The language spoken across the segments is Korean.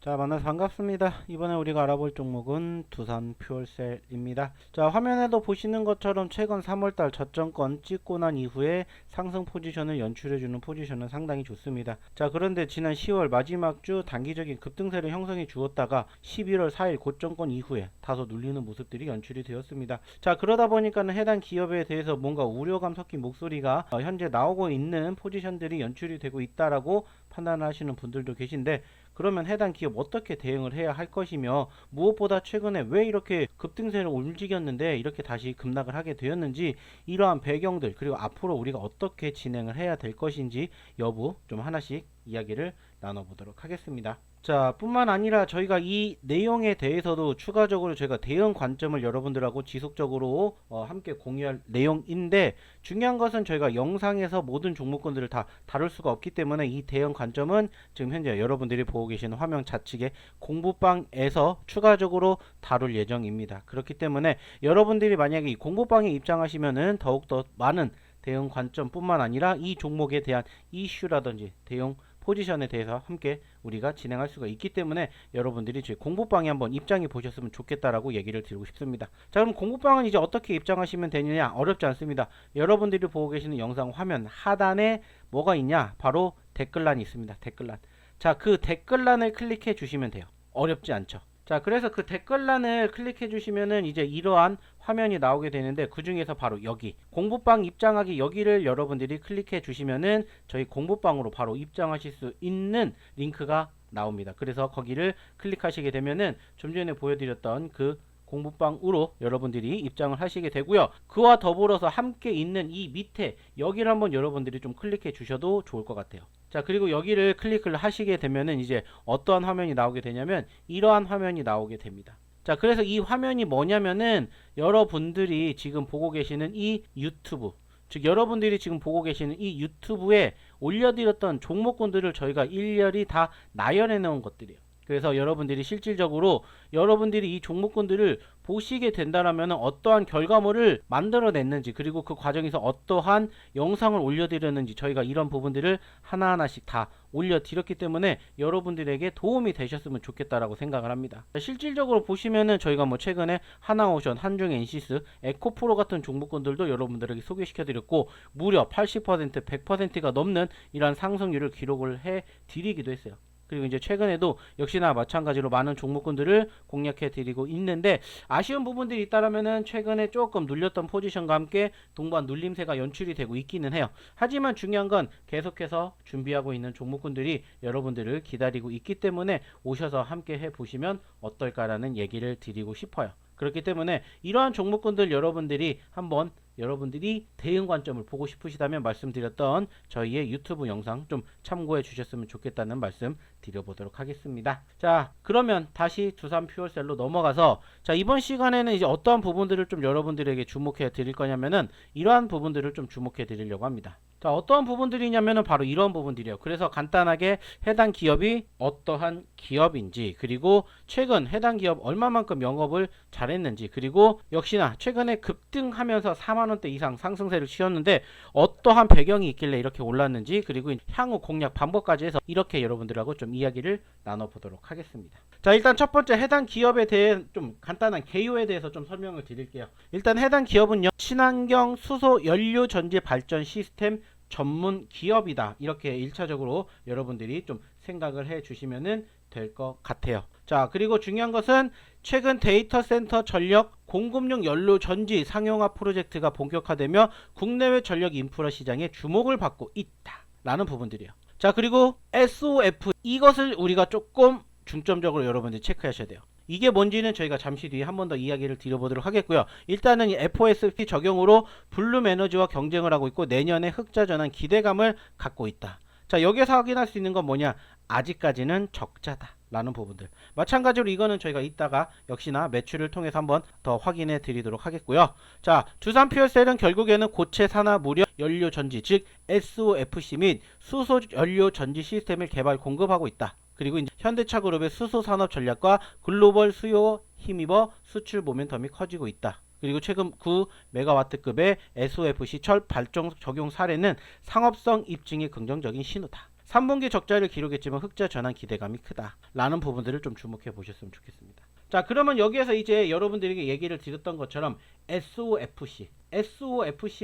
자, 만나서 반갑습니다. 이번에 우리가 알아볼 종목은 두산 퓨얼셀입니다. 자, 화면에도 보시는 것처럼 최근 3월달 저점권 찍고 난 이후에 상승 포지션을 연출해주는 포지션은 상당히 좋습니다. 자, 그런데 지난 10월 마지막 주 단기적인 급등세를 형성해 주었다가 11월 4일 고점권 이후에 다소 눌리는 모습들이 연출이 되었습니다. 자, 그러다 보니까는 해당 기업에 대해서 뭔가 우려감 섞인 목소리가 현재 나오고 있는 포지션들이 연출이 되고 있다라고 판단을 하시는 분들도 계신데, 그러면 해당 기업 어떻게 대응을 해야 할 것이며, 무엇보다 최근에 왜 이렇게 급등세를 움직였는데 이렇게 다시 급락을 하게 되었는지, 이러한 배경들, 그리고 앞으로 우리가 어떻게 진행을 해야 될 것인지 여부 좀 하나씩 이야기를 나눠보도록 하겠습니다. 자, 뿐만 아니라 저희가 이 내용에 대해서도 추가적으로 저희가 대응 관점을 여러분들하고 지속적으로 함께 공유할 내용인데, 중요한 것은 저희가 영상에서 모든 종목군들을 다 다룰 수가 없기 때문에 이 대응 관점은 지금 현재 여러분들이 보고 계시는 화면 좌측에 공부방에서 추가적으로 다룰 예정입니다. 그렇기 때문에 여러분들이 만약에 이 공부방에 입장하시면은 더욱더 많은 대응 관점뿐만 아니라 이 종목에 대한 이슈라든지 대응 포지션에 대해서 함께 우리가 진행할 수가 있기 때문에 여러분들이 제 공부방에 한번 입장해 보셨으면 좋겠다라고 얘기를 드리고 싶습니다. 자, 그럼 공부방은 이제 어떻게 입장하시면 되느냐? 어렵지 않습니다. 여러분들이 보고 계시는 영상 화면 하단에 뭐가 있냐? 바로 댓글란이 있습니다. 댓글란. 자, 그 댓글란을 클릭해 주시면 돼요. 어렵지 않죠? 자, 그래서 그 댓글란을 클릭해 주시면은 이제 이러한 화면이 나오게 되는데, 그 중에서 바로 여기 공부방 입장하기, 여기를 여러분들이 클릭해 주시면은 저희 공부방으로 바로 입장하실 수 있는 링크가 나옵니다. 그래서 거기를 클릭하시게 되면은 좀 전에 보여드렸던 그 공부방으로 여러분들이 입장을 하시게 되고요. 그와 더불어서 함께 있는 이 밑에 여기를 한번 여러분들이 좀 클릭해 주셔도 좋을 것 같아요. 자, 그리고 여기를 클릭을 하시게 되면은 이제 어떠한 화면이 나오게 되냐면 이러한 화면이 나오게 됩니다. 자, 그래서 이 화면이 뭐냐면은 여러분들이 지금 보고 계시는 이 유튜브, 즉 여러분들이 지금 보고 계시는 이 유튜브에 올려드렸던 종목군들을 저희가 일일이 다 나열해 놓은 것들이에요. 그래서 여러분들이 실질적으로 여러분들이 이 종목군들을 보시게 된다라면 어떠한 결과물을 만들어냈는지, 그리고 그 과정에서 어떠한 영상을 올려드렸는지 저희가 이런 부분들을 하나하나씩 다 올려드렸기 때문에 여러분들에게 도움이 되셨으면 좋겠다라고 생각을 합니다. 실질적으로 보시면은 저희가 뭐 최근에 하나오션, 한중 엔시스, 에코프로 같은 종목군들도 여러분들에게 소개시켜드렸고 무려 80%, 100%가 넘는 이러한 상승률을 기록을 해드리기도 했어요. 그리고 이제 최근에도 역시나 마찬가지로 많은 종목군들을 공략해 드리고 있는데, 아쉬운 부분들이 있다라면은 최근에 조금 눌렸던 포지션과 함께 동반 눌림세가 연출이 되고 있기는 해요. 하지만 중요한 건 계속해서 준비하고 있는 종목군들이 여러분들을 기다리고 있기 때문에 오셔서 함께 해 보시면 어떨까라는 얘기를 드리고 싶어요. 그렇기 때문에 이러한 종목군들 여러분들이 한번 여러분들이 대응 관점을 보고 싶으시다면 말씀드렸던 저희의 유튜브 영상 좀 참고해 주셨으면 좋겠다는 말씀 드려보도록 하겠습니다. 자, 그러면 다시 두산 퓨어셀로 넘어가서, 자, 이번 시간에는 이제 어떠한 부분들을 좀 여러분들에게 주목해 드릴 거냐면은 이러한 부분들을 좀 주목해 드리려고 합니다. 자, 어떠한 부분들이냐면은 바로 이런 부분들이에요. 그래서 간단하게 해당 기업이 어떠한 기업인지, 그리고 최근 해당 기업 얼마만큼 영업을 잘했는지, 그리고 역시나 최근에 급등하면서 4만원대 이상 상승세를 취했는데 어떠한 배경이 있길래 이렇게 올랐는지, 그리고 향후 공략 방법까지 해서 이렇게 여러분들하고 좀 이야기를 나눠보도록 하겠습니다. 자, 일단 첫 번째 해당 기업에 대해 좀 간단한 개요에 대해서 좀 설명을 드릴게요. 일단 해당 기업은요, 친환경 수소 연료 전지 발전 시스템 전문 기업이다, 이렇게 1차적으로 여러분들이 좀 생각을 해 주시면 될 것 같아요. 자, 그리고 중요한 것은 최근 데이터 센터 전력 공급용 연료 전지 상용화 프로젝트가 본격화되며 국내외 전력 인프라 시장에 주목을 받고 있다 라는 부분들이에요. 자, 그리고 SOF, 이것을 우리가 조금 중점적으로 여러분들이 체크하셔야 돼요. 이게 뭔지는 저희가 잠시 뒤에 한 번 더 이야기를 드려보도록 하겠고요. 일단은 이 FOSP 적용으로 블룸 에너지와 경쟁을 하고 있고 내년에 흑자 전환 기대감을 갖고 있다. 자, 여기서 확인할 수 있는 건 뭐냐? 아직까지는 적자다 라는 부분들. 마찬가지로 이거는 저희가 이따가 역시나 매출을 통해서 한번 더 확인해 드리도록 하겠고요. 자, 두산 퓨어셀은 결국에는 고체 산화 무려 연료 전지, 즉 SOFC 및 수소 연료 전지 시스템을 개발 공급하고 있다. 그리고 이제 현대차 그룹의 수소 산업 전략과 글로벌 수요 힘입어 수출 모멘텀이 커지고 있다. 그리고 최근 9메가와트급의 SOFC 철 발전 적용 사례는 상업성 입증의 긍정적인 신호다. 3분기 적자를 기록했지만 흑자 전환 기대감이 크다 라는 부분들을 좀 주목해 보셨으면 좋겠습니다. 자, 그러면 여기에서 이제 여러분들에게 얘기를 드렸던 것처럼 SOFC에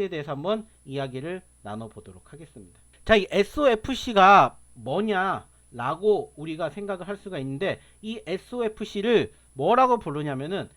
대해서 한번 이야기를 나눠보도록 하겠습니다. 자, 이 SOFC가 뭐냐 라고 우리가 생각을 할 수가 있는데, 이 SOFC를 뭐라고 부르냐면은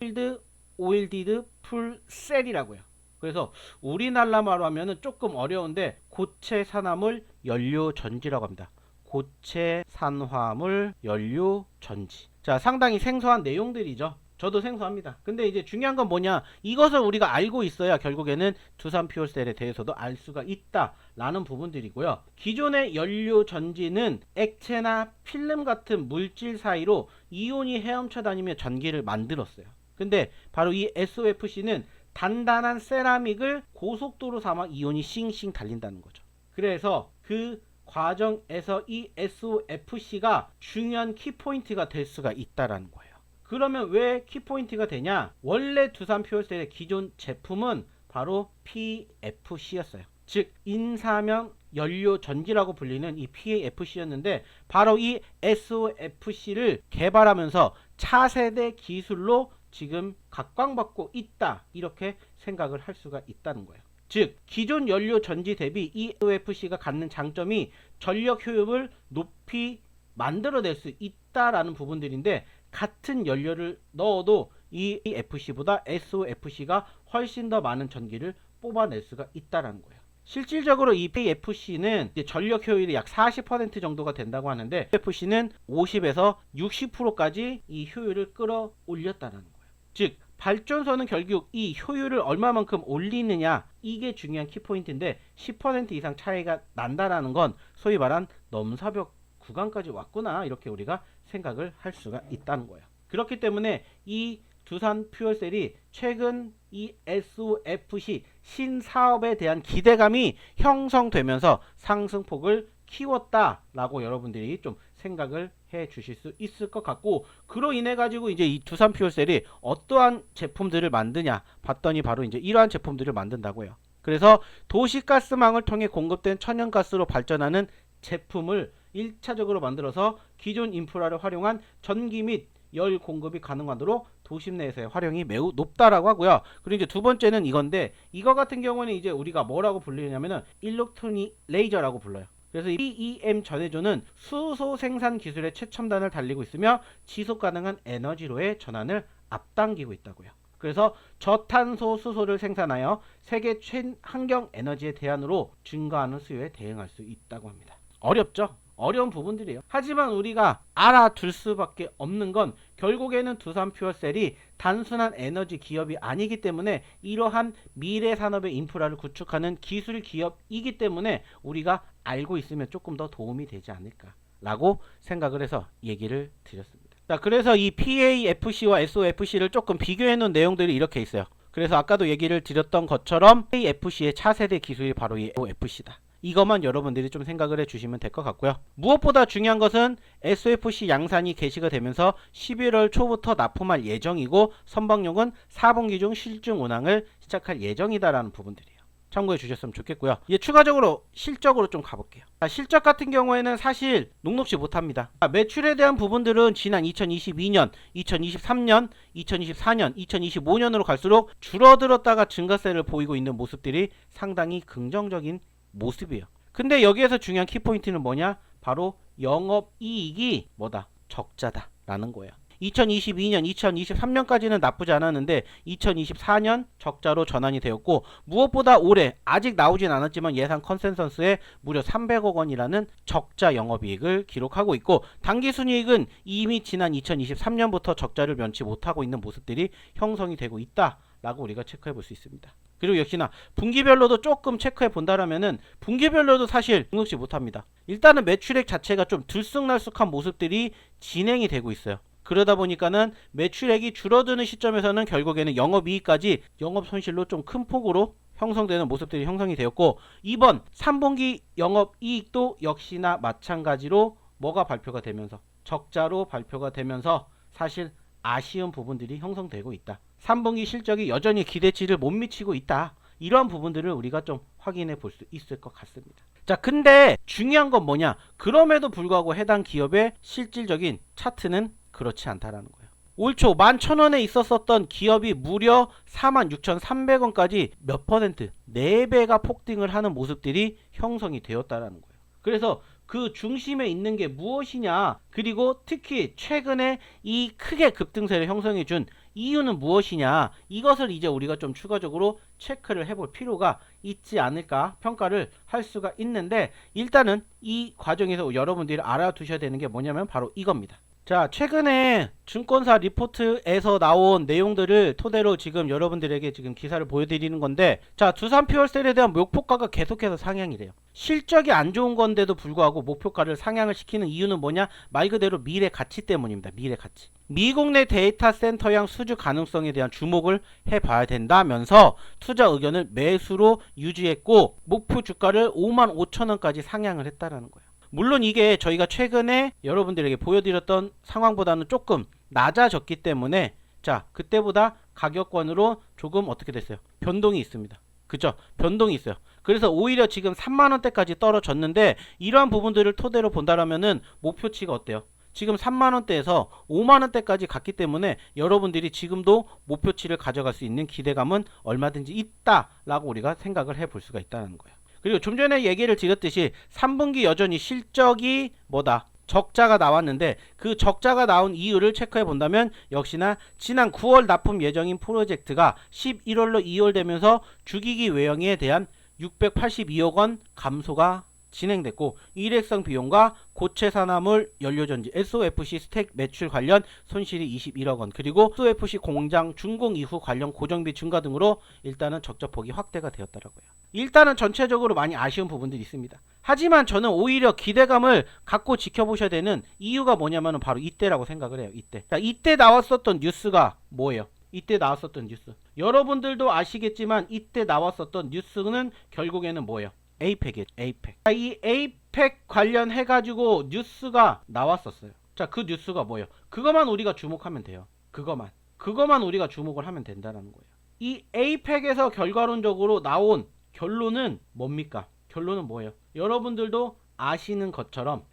오일디드 풀셀이라고요. 그래서 우리나라 말로 하면은 조금 어려운데 고체 산화물 연료 전지라고 합니다. 고체 산화물 연료 전지. 자, 상당히 생소한 내용들이죠. 저도 생소합니다. 근데 이제 중요한 건 뭐냐, 이것을 우리가 알고 있어야 결국에는 두산 퓨얼셀에 대해서도 알 수가 있다 라는 부분들이고요. 기존의 연료 전지는 액체나 필름 같은 물질 사이로 이온이 헤엄쳐 다니며 전기를 만들었어요. 근데 바로 이 SOFC는 단단한 세라믹을 고속도로 삼아 이온이 싱싱 달린다는 거죠. 그래서 그 과정에서 이 SOFC가 중요한 키포인트가 될 수가 있다라는 거예요. 그러면 왜 키포인트가 되냐? 원래 두산 퓨얼셀의 기존 제품은 바로 PFC였어요. 즉 인사명 연료 전지라고 불리는 이 PFC였는데, 바로 이 SOFC를 개발하면서 차세대 기술로 지금 각광받고 있다, 이렇게 생각을 할 수가 있다는 거예요. 즉 기존 연료 전지 대비 이 SOFC가 갖는 장점이 전력 효율을 높이 만들어낼 수 있다라는 부분들인데, 같은 연료를 넣어도 이 FC보다 SOFC가 훨씬 더 많은 전기를 뽑아낼 수가 있다라는 거예요. 실질적으로 이 PFC는 전력 효율이 약 40% 정도가 된다고 하는데, FC는 50에서 60%까지 이 효율을 끌어올렸다는 거예요. 즉 발전소는 결국 이 효율을 얼마만큼 올리느냐, 이게 중요한 키포인트인데 10% 이상 차이가 난다라는 건 소위 말한 넘사벽 구간까지 왔구나, 이렇게 우리가 생각을 할 수가 있다는 거예요. 그렇기 때문에 이 두산 퓨얼셀이 최근 이 SOFC 신사업에 대한 기대감이 형성되면서 상승폭을 키웠다라고 여러분들이 좀 생각을 해 주실 수 있을 것 같고, 그로 인해 가지고 이제 이 두산 퓨얼셀이 어떠한 제품들을 만드냐 봤더니 바로 이제 이러한 제품들을 만든다고요. 그래서 도시가스망을 통해 공급된 천연가스로 발전하는 제품을 1차적으로 만들어서 기존 인프라를 활용한 전기 및 열 공급이 가능하도록 도심 내에서의 활용이 매우 높다라고 하고요. 그리고 이제 두 번째는 이건데, 이거 같은 경우는 이제 우리가 뭐라고 불리냐면은 일렉트로닉 레이저라고 불러요. 그래서 이 PEM 전해조는 수소 생산 기술의 최첨단을 달리고 있으며 지속 가능한 에너지로의 전환을 앞당기고 있다고요. 그래서 저탄소 수소를 생산하여 세계 친환경 에너지의 대안으로 증가하는 수요에 대응할 수 있다고 합니다. 어렵죠? 어려운 부분들이에요. 하지만 우리가 알아둘 수밖에 없는 건 결국에는 두산 퓨얼셀이 단순한 에너지 기업이 아니기 때문에 이러한 미래 산업의 인프라를 구축하는 기술 기업이기 때문에 우리가 알고 있으면 조금 더 도움이 되지 않을까 라고 생각을 해서 얘기를 드렸습니다. 자, 그래서 이 PAFC와 SOFC를 조금 비교해 놓은 내용들이 이렇게 있어요. 그래서 아까도 얘기를 드렸던 것처럼 PAFC의 차세대 기술이 바로 이 SOFC다. 이것만 여러분들이 좀 생각을 해주시면 될 것 같고요. 무엇보다 중요한 것은 SOFC 양산이 개시가 되면서 11월 초부터 납품할 예정이고, 선박용은 4분기 중 실증 운항을 시작할 예정이다라는 부분들이에요. 참고해 주셨으면 좋겠고요. 이제 추가적으로 실적으로 좀 가볼게요. 실적 같은 경우에는 사실 녹록지 못합니다. 매출에 대한 부분들은 지난 2022년, 2023년, 2024년, 2025년으로 갈수록 줄어들었다가 증가세를 보이고 있는 모습들이 상당히 긍정적인 모습이에요. 근데 여기에서 중요한 키포인트는 뭐냐? 바로 영업이익이 뭐다? 적자다 라는 거예요. 2022년, 2023년까지는 나쁘지 않았는데 2024년 적자로 전환이 되었고, 무엇보다 올해 아직 나오진 않았지만 예상 컨센서스에 무려 300억 원이라는 적자 영업이익을 기록하고 있고, 당기순이익은 이미 지난 2023년부터 적자를 면치 못하고 있는 모습들이 형성이 되고 있다라고 우리가 체크해 볼 수 있습니다. 그리고 역시나 분기별로도 조금 체크해 본다라면은 분기별로도 사실 등록시 못합니다. 일단은 매출액 자체가 좀 들쑥날쑥한 모습들이 진행이 되고 있어요. 그러다 보니까는 매출액이 줄어드는 시점에서는 결국에는 영업이익까지 영업손실로 좀 큰 폭으로 형성되는 모습들이 형성이 되었고, 이번 3분기 영업이익도 역시나 마찬가지로 뭐가 발표가 되면서 적자로 발표가 되면서 사실 아쉬운 부분들이 형성되고 있다. 3분기 실적이 여전히 기대치를 못 미치고 있다. 이러한 부분들을 우리가 좀 확인해 볼 수 있을 것 같습니다. 자, 근데 중요한 건 뭐냐? 그럼에도 불구하고 해당 기업의 실질적인 차트는 그렇지 않다라는 거예요. 올 초 11,000원에 있었었던 기업이 무려 46,300원까지 몇 퍼센트? 4배가 폭등을 하는 모습들이 형성이 되었다라는 거예요. 그래서 그 중심에 있는 게 무엇이냐, 그리고 특히 최근에 이 크게 급등세를 형성해 준 이유는 무엇이냐, 이것을 이제 우리가 좀 추가적으로 체크를 해볼 필요가 있지 않을까 평가를 할 수가 있는데, 일단은 이 과정에서 여러분들이 알아두셔야 되는 게 뭐냐면 바로 이겁니다. 자, 최근에 증권사 리포트에서 나온 내용들을 토대로 지금 여러분들에게 지금 기사를 보여드리는 건데, 자, 두산 퓨얼셀에 대한 목표가가 계속해서 상향이래요. 실적이 안 좋은 건데도 불구하고 목표가를 상향을 시키는 이유는 뭐냐? 말 그대로 미래 가치 때문입니다. 미래 가치. 미국 내 데이터 센터형 수주 가능성에 대한 주목을 해봐야 된다면서 투자 의견을 매수로 유지했고, 목표 주가를 55,000원까지 상향을 했다라는 거예요. 물론 이게 저희가 최근에 여러분들에게 보여드렸던 상황보다는 조금 낮아졌기 때문에, 자, 그때보다 가격권으로 조금 어떻게 됐어요? 변동이 있습니다. 그죠? 변동이 있어요. 그래서 오히려 지금 3만원대까지 떨어졌는데, 이러한 부분들을 토대로 본다라면은 목표치가 어때요? 지금 3만원대에서 5만원대까지 갔기 때문에 여러분들이 지금도 목표치를 가져갈 수 있는 기대감은 얼마든지 있다라고 우리가 생각을 해볼 수가 있다는 거예요. 그리고 좀 전에 얘기를 드렸듯이 3분기 여전히 실적이 뭐다? 적자가 나왔는데, 그 적자가 나온 이유를 체크해 본다면 역시나 지난 9월 납품 예정인 프로젝트가 11월로 2월 되면서 주기기 외형에 대한 682억 원 감소가 진행됐고, 일회성 비용과 고체 산화물 연료전지 SOFC 스택 매출 관련 손실이 21억 원, 그리고 SOFC 공장 준공 이후 관련 고정비 증가 등으로 일단은 적자폭이 확대가 되었더라고요. 일단은 전체적으로 많이 아쉬운 부분들이 있습니다. 하지만 저는 오히려 기대감을 갖고 지켜보셔야 되는 이유가 뭐냐면 바로 이때라고 생각을 해요. 이때. 자, 이때 나왔었던 뉴스가 뭐예요? 이때 나왔었던 뉴스. 여러분들도 아시겠지만 이때 나왔었던 뉴스는 결국에는 뭐예요? 에이펙이에요. 에이펙. 자, 이 에이펙 관련해가지고 뉴스가 나왔었어요. 자, 그 뉴스가 뭐예요? 그것만 우리가 주목하면 돼요. 그것만 우리가 주목을 하면 된다는 거예요. 이 에이펙에서 결과론적으로 나온 결론은 뭡니까? 결론은 뭐예요? 여러분들도 아시는 것처럼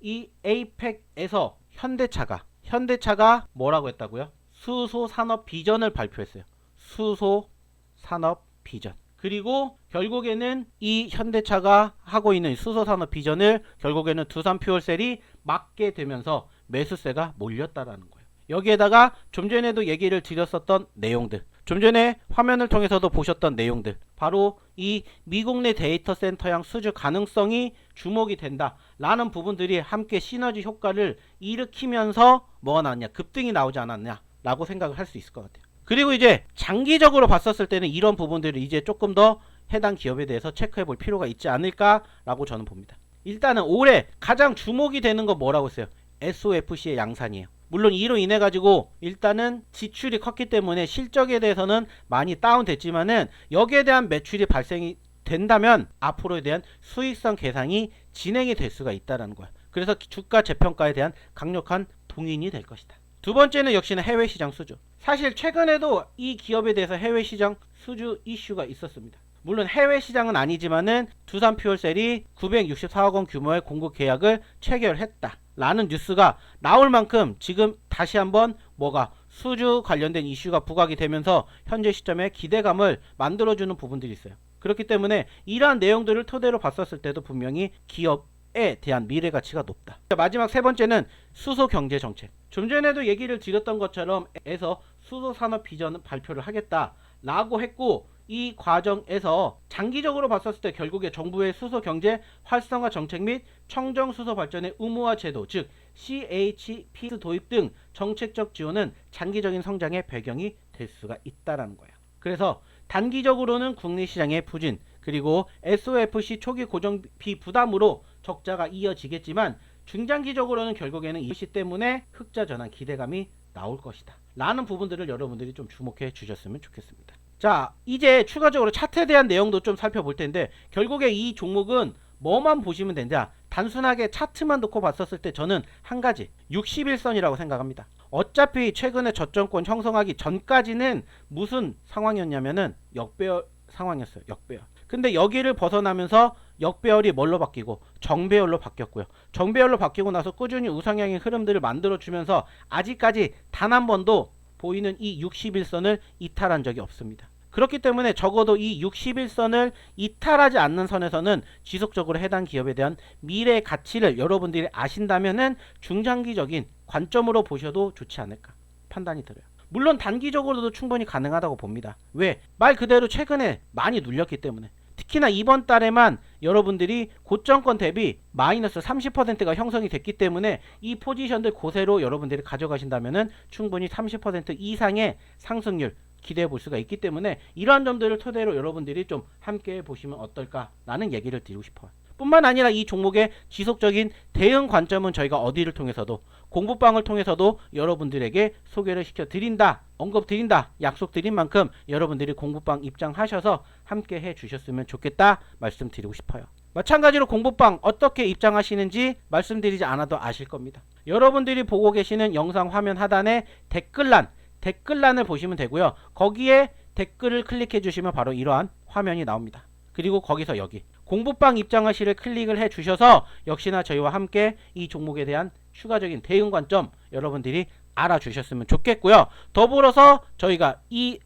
이 에이펙에서 현대차가 뭐라고 했다고요? 수소 산업 비전을 발표했어요. 수소 산업 비전. 그리고 결국에는 이 현대차가 하고 있는 수소 산업 비전을 결국에는 두산 퓨얼셀이 막게 되면서 매수세가 몰렸다라는 거예요. 여기에다가 좀 전에도 얘기를 드렸었던 내용들, 좀 전에 화면을 통해서도 보셨던 내용들, 바로 이 미국 내 데이터 센터형 수주 가능성이 주목이 된다라는 부분들이 함께 시너지 효과를 일으키면서 뭐가 나왔냐? 급등이 나오지 않았냐? 라고 생각을 할 수 있을 것 같아요. 그리고 이제 장기적으로 봤었을 때는 이런 부분들을 이제 조금 더 해당 기업에 대해서 체크해 볼 필요가 있지 않을까라고 저는 봅니다. 일단은 올해 가장 주목이 되는 건 뭐라고 했어요? SOFC의 양산이에요. 물론 이로 인해 가지고 일단은 지출이 컸기 때문에 실적에 대해서는 많이 다운됐지만은, 여기에 대한 매출이 발생이 된다면 앞으로에 대한 수익성 계산이 진행이 될 수가 있다는 거야. 그래서 주가 재평가에 대한 강력한 동인이 될 것이다. 두 번째는 역시나 해외 시장 수주. 사실 최근에도 이 기업에 대해서 해외 시장 수주 이슈가 있었습니다. 물론 해외 시장은 아니지만은 두산 퓨얼셀이 964억 원 규모의 공급 계약을 체결했다 라는 뉴스가 나올 만큼 지금 다시 한번 뭐가 수주 관련된 이슈가 부각이 되면서 현재 시점에 기대감을 만들어주는 부분들이 있어요. 그렇기 때문에 이러한 내용들을 토대로 봤었을 때도 분명히 기업에 대한 미래 가치가 높다. 마지막 세 번째는 수소 경제 정책. 좀 전에도 얘기를 드렸던 것처럼 에서 수소 산업 비전을 발표를 하겠다라고 했고, 이 과정에서 장기적으로 봤었을 때 결국에 정부의 수소 경제 활성화 정책 및 청정 수소 발전의 의무화 제도, 즉 CHP 도입 등 정책적 지원은 장기적인 성장의 배경이 될 수가 있다라는 거예요. 그래서 단기적으로는 국내 시장의 부진, 그리고 SOFC 초기 고정비 부담으로 적자가 이어지겠지만, 중장기적으로는 결국에는 이 시 때문에 흑자 전환 기대감이 나올 것이다 라는 부분들을 여러분들이 좀 주목해 주셨으면 좋겠습니다. 자, 이제 추가적으로 차트에 대한 내용도 좀 살펴볼 텐데, 결국에 이 종목은 뭐만 보시면 된다? 단순하게 차트만 놓고 봤었을 때 저는 한 가지 61선이라고 생각합니다. 어차피 최근에 저점권 형성하기 전까지는 무슨 상황이었냐면은 역배열 상황이었어요. 역배열. 근데 여기를 벗어나면서 역배열이 뭘로 바뀌고 정배열로 바뀌었고요. 정배열로 바뀌고 나서 꾸준히 우상향의 흐름들을 만들어주면서 아직까지 단 한 번도 보이는 이 61선을 이탈한 적이 없습니다. 그렇기 때문에 적어도 이 61선을 이탈하지 않는 선에서는 지속적으로 해당 기업에 대한 미래 가치를 여러분들이 아신다면은 중장기적인 관점으로 보셔도 좋지 않을까 판단이 들어요. 물론 단기적으로도 충분히 가능하다고 봅니다. 왜? 말 그대로 최근에 많이 눌렸기 때문에. 특히나 이번 달에만 여러분들이 고점권 대비 마이너스 30%가 형성이 됐기 때문에 이 포지션들 고세로 여러분들이 가져가신다면은 충분히 30% 이상의 상승률 기대해 볼 수가 있기 때문에 이러한 점들을 토대로 여러분들이 좀 함께 보시면 어떨까라는 얘기를 드리고 싶어요. 뿐만 아니라 이 종목의 지속적인 대응 관점은 저희가 어디를 통해서도 공부방을 통해서도 여러분들에게 소개를 시켜드린다, 언급드린다, 약속드린 만큼 여러분들이 공부방 입장하셔서 함께 해주셨으면 좋겠다 말씀드리고 싶어요. 마찬가지로 공부방 어떻게 입장하시는지 말씀드리지 않아도 아실 겁니다. 여러분들이 보고 계시는 영상 화면 하단에 댓글란을 보시면 되고요. 거기에 댓글을 클릭해 주시면 바로 이러한 화면이 나옵니다. 그리고 거기서 여기 공부방 입장하시를 클릭을 해 주셔서 역시나 저희와 함께 이 종목에 대한 추가적인 대응 관점 여러분들이 알아주셨으면 좋겠고요. 더불어서 저희가 이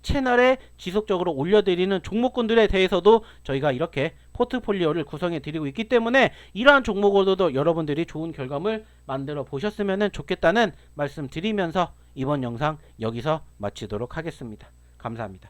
채널에 지속적으로 올려드리는 종목군들에 대해서도 저희가 이렇게 포트폴리오를 구성해 드리고 있기 때문에 이러한 종목으로도 여러분들이 좋은 결과물 만들어 보셨으면 좋겠다는 말씀 드리면서 이번 영상 여기서 마치도록 하겠습니다. 감사합니다.